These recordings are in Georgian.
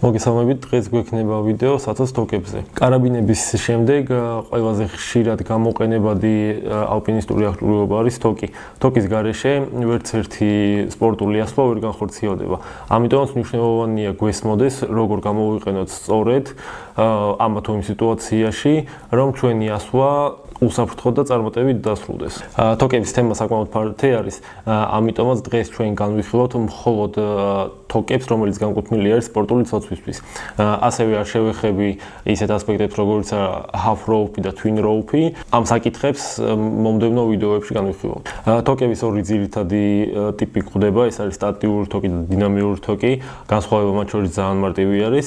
მოგესალმებით, დღეს გვექნება ვიდეო საცოს თოკებზე. კარაბინების შემდეგ ყველაზე ხშირად გამოყენებადი ალპინისტური აღჭურვილობა არის თოკი. თოკის გარეშე ვერც ერთი სპორტული ასლა ვერ განხორციელდება. ამიტომაც მნიშვნელოვანია გვესმოდეს, როგორ გამოვიყენოთ სწორედ ამა თუ იმ სიტუაციაში, რომ ჩვენი ასლა უსაფრთხოდ და წარმატებით დასრულდეს. თოკების თემა საკმაოდ ფართო არის, ამიტომაც დღეს ჩვენ განვიხილოთ მხოლოდ თოკებს, რომელიც განკუთვნილი არის სპორტული ცოცვისთვის. ასევე არ შევეხები ისეთ ასპექტებს, როგორიც half rope და twin rope. ამ საკითხებს მომდევნო ვიდეოებში განვიხილავთ. თოკების ორი ძირითადი ტიპი გვხვდება, ეს არის სტატიკური თოკი და დინამიური თოკი. განსხვავება მათ შორის ძალიან მარტივი არის.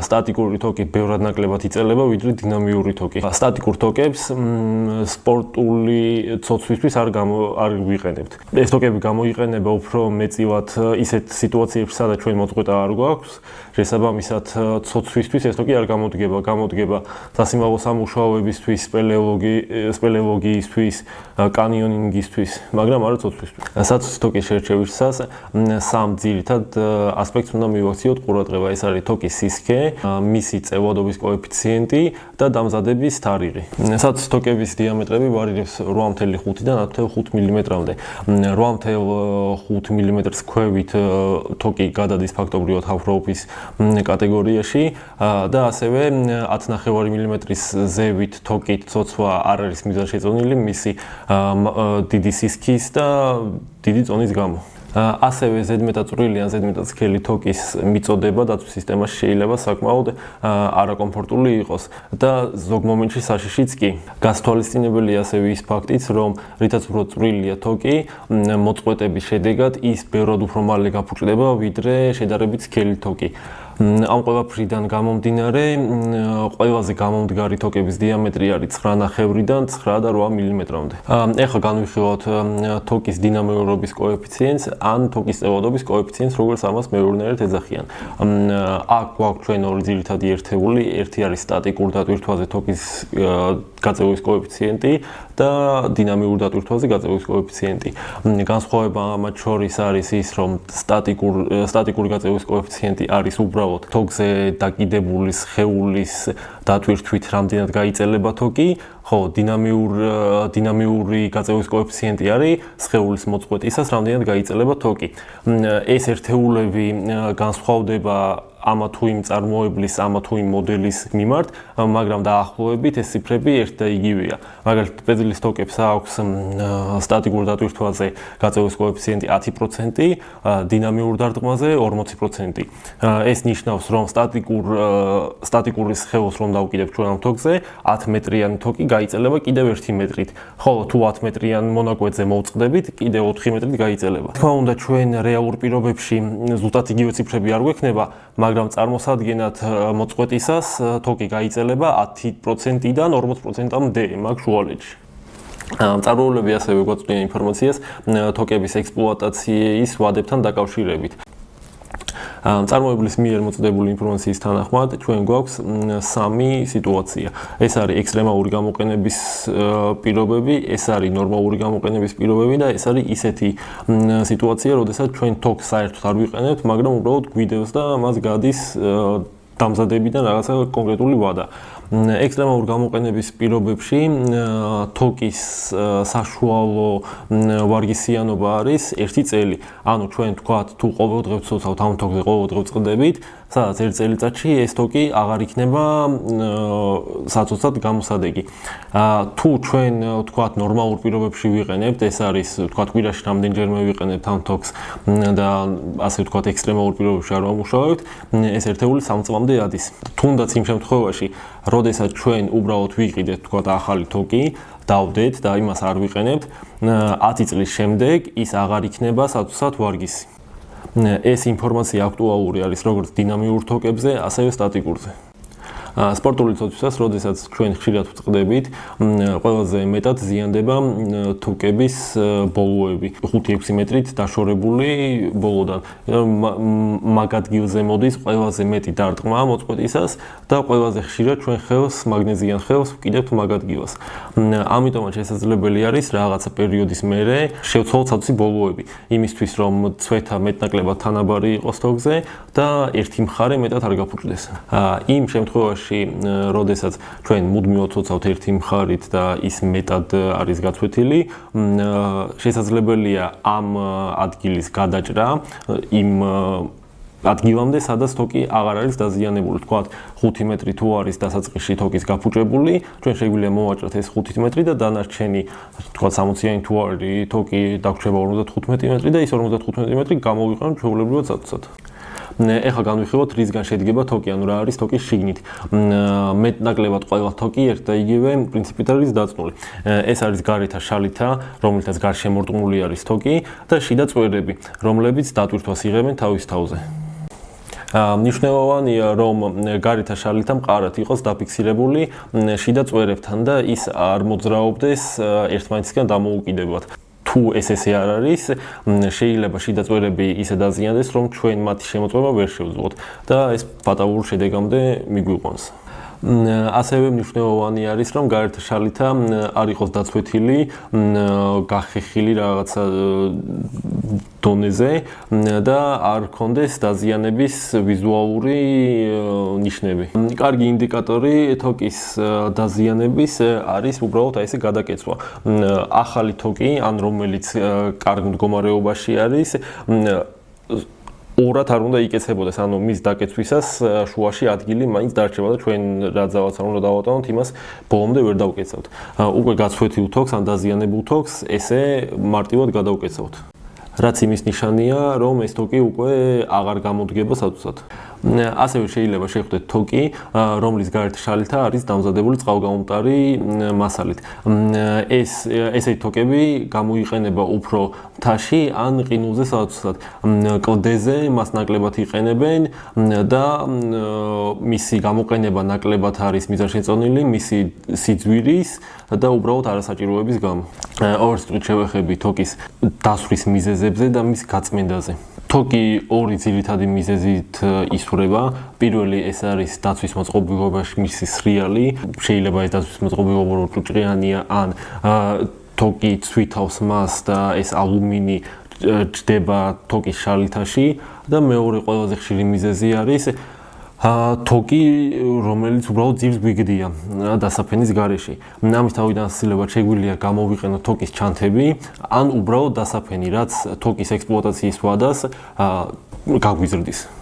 სტატიკური თოკი ბევრად ნაკლებად იწელება, ვიდრე დინამიური თოკი. სტატიკურ თოკებს სპორტული ცოცვისთვის არ ვიყენებთ. ეს თოკები გამოიყენება უფრო მეტწილად ისეთ სიტუაციებში, სადაც ჩვენ მოწყვეტა არ გვაქვს. შესაბამისად, ცოცვისთვის ეს თოკი არ გამოდგება. გამოდგება სასიმაღლო სამუშაოებისთვის, სპელეოლოგიისთვის, კანიონინგისთვის, მაგრამ არა ცოცვისთვის. საცოცი თოკის შერჩევისას სამ ძირითად ასპექტს უნდა მივაქციოთ ყურადღება. ეს არის თოკის სისქე, მისი წევადობის კოეფიციენტი და დამზადების თარიღი. საცოცი თოკების დიამეტრები ვარირებს 8.5-დან 10.5 მმ-მდე. 8.5 მმ-ს ქვევით თოკი გადადის ფაქტობრივად half rope-ის კატეგორიაში და ასევე 10.5 მმ-ის ზევით თოკით ცოცვა არ არის მიზანშეწონილი მისი დიდი სისქის და დიდი წონის გამო. ასევე ზედმეტად წვრილი ან ზედმეტად სქელი თოკის მიწოდება დაცვის სისტემაში შეიძლება საკმაოდ არაკომფორტული იყოს და ზოგ მომენტში საშიშიც კი. გასათვალისწინებელია ასევე ის ფაქტიც, რომ რითაც უფრო წვრილია თოკი, მოწყვეტების შედეგად ის ბევრად უფრო მალე გაფუჭდება, ვიდრე შედარებით სქელი თოკი. ამ ყველაფრიდან გამომდინარე, ყველაზე გამომდგარი თოკების დიამეტრი არის 9.5-დან 9 და 8 მმ-მდე. ეხლა განვიხილოთ თოკის დინამიურობის კოეფიციენტს ან თოკის წევადობის კოეფიციენტს, როგორც ამას მეურნეობით ეძახიან. აქ გვაქვს ჩვენ ორი ძირითადი ერთეული, ერთი არის სტატიკური დატვირთვაზე თოკის გაწევის კოეფიციენტი და დინამიურ დატვირთვაზე გაწევის კოეფიციენტი. განსხვავება მათ შორის არის ის, რომ სტატიკური გაწევის კოეფიციენტი არის უბრალოდ თოკზე დაკიდებული სხეულის დატვირთვით რამდენად გაიწელება თოკი, ხო, დინამიური გაწევის კოეფიციენტი არის სხეულის მოწყვეტისას რამდენად გაიწელება თოკი. ეს ერთეულები განსხვავდება ამა თუ იმ წარმოებლის, ამა თუ იმ მოდელის მიმართ, მაგრამ დაახლოებით ეს ციფრები ერთ და იგივეა. მაგალითად, პედლის თოკებს აქვს სტატიკურ დატვირთვაზე გაწევის კოეფიციენტი 10%, დინამიურ დარტყმაზე 40%. ეს ნიშნავს, რომ სტატიკური სხეულს რომ დავკიდებ ჩვენ ამ თოკზე, 10 მეტრიანი თოკი გაიწელება კიდევ 1 მეტრით. ხოლო თუ 10 მეტრიან მონაკვეთზე მოვწყდებით, კიდევ 4 მეტრით გაიწელება. თქმა უნდა, ჩვენ რეალურ პირობებში ზუსტად იგივე ციფრები არ გვექნება, მაგრამ წარმოსადგენად მოწყვეტისას თოკი გაიწელება 10%-დან 40%-მდე მაგ შუალედში. მწარმოებლები ასევე გვაწვდიან ინფორმაციას თოკების ექსპლუატაციის ვადებთან დაკავშირებით. მწარმოებლის მიერ მოწოდებული ინფორმაციის თანახმად ჩვენ გვაქვს სამი სიტუაცია. ეს არის ექსტრემალური გამოყენების პირობები, ეს არის ნორმალური გამოყენების პირობები და ეს არის ისეთი სიტუაცია, როდესაც ჩვენ თოკს საერთოდ არ ვიყენებთ, მაგრამ უბრალოდ გვიდევს და მას გადის დამზადებიდან რაღაცა კონკრეტული ვადა. ექსტრემალურ გამოყენების პირობებში თოკის საშუალო ვარგისიანობა არის 1 წელი. ანუ ჩვენ თქვათ, თუ ყოველდღე ვცოცავთ ამ თოკზე, ყოველდღე ვწყდებით, სადაც 1 წელიწადში ეს თოკი აღარ იქნება საცოცად გამოსადეგი. თუ ჩვენ თქვათ ნორმალურ პირობებში ვიყენებთ, ეს არის თქვათ კვირაში რამდენჯერმე ვიყენებთ ამ თოკს და ასე ვთქვათ ექსტრემალურ პირობებში არ ვამუშავებთ, ეს ერთეული 3 წლამდე ადის. თუნდაც იმ შემთხვევაში, როდესაც ჩვენ უბრალოდ ვიყიდეთ თქვათ ახალი თოკი, დავდეთ და იმას არ ვიყენებთ, 10 წლის შემდეგ ის აღარ იქნება საცოცად ვარგისი. ეს ინფორმაცია აქტუალური არის როგორც დინამიურ თოკებზე, ასევე სტატიკურზე. სპორტული ცოდვისას, როდესაც ჩვენ ხშირად ვწყდებით, ყველაზე მეტად ზიანდება თუკების ბოლოები, 5-6 მეტრით დაშორებული ბოლოდან. მაგ ადგილზე მოდის ყველაზე მეტი დარტყმა მოწყვეტისას და ყველაზე ხშირად ჩვენ ხელს, მაგნეზიან ხელს ვკიდებთ მაგ ადგილას. ამიტომაც შესაძლებელი არის რაღაცა პერიოდის მერე შევცვალოთ საწუთი ბოლოები, იმისთვის რომ ცვეთა მეტნაკლებად თანაბარი იყოს თოგზე და ერთი მხარე მეტად არ გაფუჭდეს. იმ შემთხვევაში, როდესაც ჩვენ მუდმივად ცოცავთ ერთი მხარით და ის მეტად არის გაცვეთილი, შესაძლებელია ამ ადგილის გადაჭრა იმ ადგილამდე, სადაც თოკი აღარ არის დაზიანებული. თქვათ, 5 მეტრი თუ არის დასაწყისში თოკის გაფუჭებული, ჩვენ შეგვიძლია მოვაჭრათ ეს 5 მეტრი და დანარჩენი, თქვათ, 60-იანი თუ არის თოკი დაგვრჩება 55 მეტრი და ის 55 მეტრი გამოვიყენოთ ჩვეულებრივად საწუთად. ეხლა განვიხილოთ, რისგან შედგება თოკი, ანუ რა არის თოკის შიგნით. მეტნაკლებად ყველა თოკი ერთ და იგივე პრინციპით არის დაწნული. ეს არის გარეთა შალითა, რომლითაც გარშემორტყმული არის თოკი და შიდა წვერები, რომლებიც დატვირთვას იღებენ თავის თავზე. მნიშვნელოვანია, რომ გარეთა შალითა მყარად იყოს დაფიქსირებული შიდა წვერებთან და ის არ მოძრაობდეს ერთმანეთისგან დამოუკიდებლად. თუ ესე არ არის, შეიძლება შიდა წვერები ისე დაზიანდეს, რომ ჩვენ მათი შემოწმება ვერ შევძლოთ და ეს ფატალურ შედეგამდე მიგვიყვანს. ასევე მნიშვნელოვანი არის, რომ გარეთა შალითა არ იყოს დაცვეთილი, გახეხილი რაღაცა დონეზე და არ ქონდეს დაზიანების ვიზუალური ნიშნები. კარგი ინდიკატორი თოკის დაზიანების არის უბრალოდ აი ესე გადაკეცვა. ახალი თოკი, ან რომელიც კარგ მდგომარეობაში არის, ორად არ უნდა იკეცებოდეს, ანუ მის დაკეცვისას შუაში ადგილი მაინც დარჩება და ჩვენ რა ძალაც არ უნდა დავატანოთ, იმას ბოლომდე ვერ დავკეცავთ. უკვე გაცვეთილ თოკს ან დაზიანებულ თოკს ესე მარტივად გადავკეცავთ. რაც იმის ნიშანია, რომ ეს თოკი უკვე აღარ გამოდგება საწუთად. ასევე შეიძლება შეხვდეთ თოკი, რომლის გარეთა შალითა არის დამზადებული წყალგამომტარი მასალით. ესეთი თოკები გამოიყენება უფრო მთაში ან ყინულზე საწუთად. კლდეზე მას ნაკლებად იყენებენ და მისი გამოყენება ნაკლებად არის მიზანშეწონილი მისი სიძვირის და უბრალოდ არასაჭიროების გამო. ორ სიტყვით შევეხები თოკის დასვრის მიზეზებზე და მის გაწმენდაზე. თოკი ორი ძირითადი მიზეზით ისვრება. პირველი ეს არის დაცვის მოწყობილობაში მისი სრიალი. შეიძლება ეს დაცვის მოწყობილობა ჭუჭყიანია ან თოკი ცვითავს მას და ეს ალუმინი ჯდება თოკის შალითაში და მეორე ყველაზე ხშირი მიზეზი არის თოკი, რომელიც უბრალოდ ძირს გვიგდია დასაფენის გარეშე. ამის თავიდან ასწრებად შეგვიძლია გამოვიყენოთ თოკის ჩანთები, ან უბრალოდ დასაფენი, რაც თოკის ექსპლუატაციის ვადას გაგვიზრდის.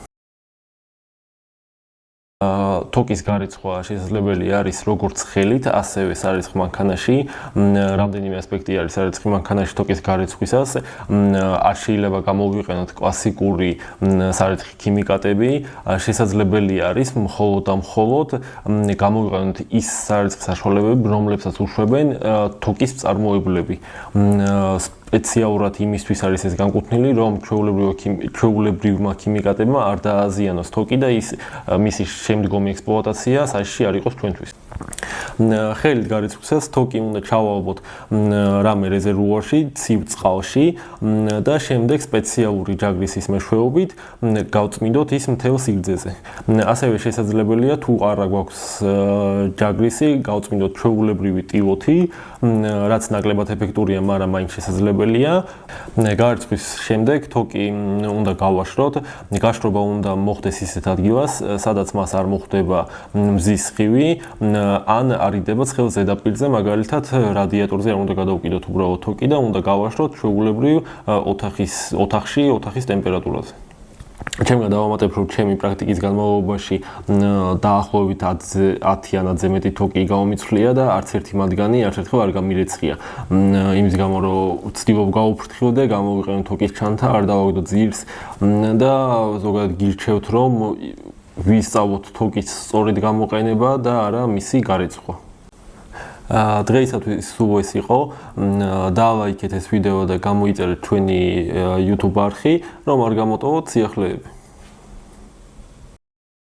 თოკის გარეცხვა შესაძლებელი არის როგორც ხელით, ასევე სარეცხ მანქანაში. რამდენიმე ასპექტი არის სარეცხ მანქანაში თოკის გარეცხვისას. არ შეიძლება გამოვიყენოთ კლასიკური სარეცხი ქიმიკატები. შესაძლებელი არის მხოლოდ და მხოლოდ გამოვიყენოთ ის სარეცხ საშუალებები, რომლებსაც უშვებენ თოკის მწარმოებლები. სპეციალურად იმისთვის არის ეს განკუთვნილი, რომ ჩვეულებრივმა ქიმიკატებმა არ დააზიანოს თოკი და ის მისი შემდგომი ექსპლუატაცია საშიში არ იყოს ჩვენთვის. ხელით გარეცხვისას თოკი უნდა ჩავალბოთ რამე რეზერვუარში, ცივ წყალში და შემდეგ სპეციალური ჯაგრისის მეშვეობით გავწმინდოთ ის მთელ სიგრძეზე. ასევე შესაძლებელია თუ არა გვაქვს ჯაგრისი, გავწმინდოთ ჩვეულებრივი ტილოთი, რაც ნაკლებად ეფექტურია, მაგრამ მაინც შესაძლებელია. გარეცხვის შემდეგ თოკი უნდა გავაშროთ. გაშრობა უნდა მოხდეს ისეთ ადგილას, სადაც მას არ მოხვდება მზის სხივი, ან არიდება ცხელ ზედაპირზე, მაგალითად რადიატორზე არ უნდა გადავკიდოთ უბრალოდ თოკი და უნდა გავაშროთ ჩვეულებრივ ოთახის ტემპერატურაზე. ჩემგან დავამატებ, რომ ჩემი პრაქტიკის განმავლობაში დაახლოებით 10-ანადზე მეტი თოკი გამომიცვლია და არც ერთი მათგანი არც ერთხელ არ გამირეცხია. იმის გამო, რომ ვცდილობ გავუფრთხილო და გამოვიყენო თოკის ჩანთა, არ დავაგდო ძირს და ზოგადად გირჩევთ, რომ ვისწავლოთ თოკის სწორედ გამოყენება და არა მისი გარეცხვა. დღეისათვის სულ ეს იყო. დალაიქეთ ეს ვიდეო და გამოიწერეთ ჩვენი YouTube არხი, რომ არ გამოტოვოთ სიახლეები.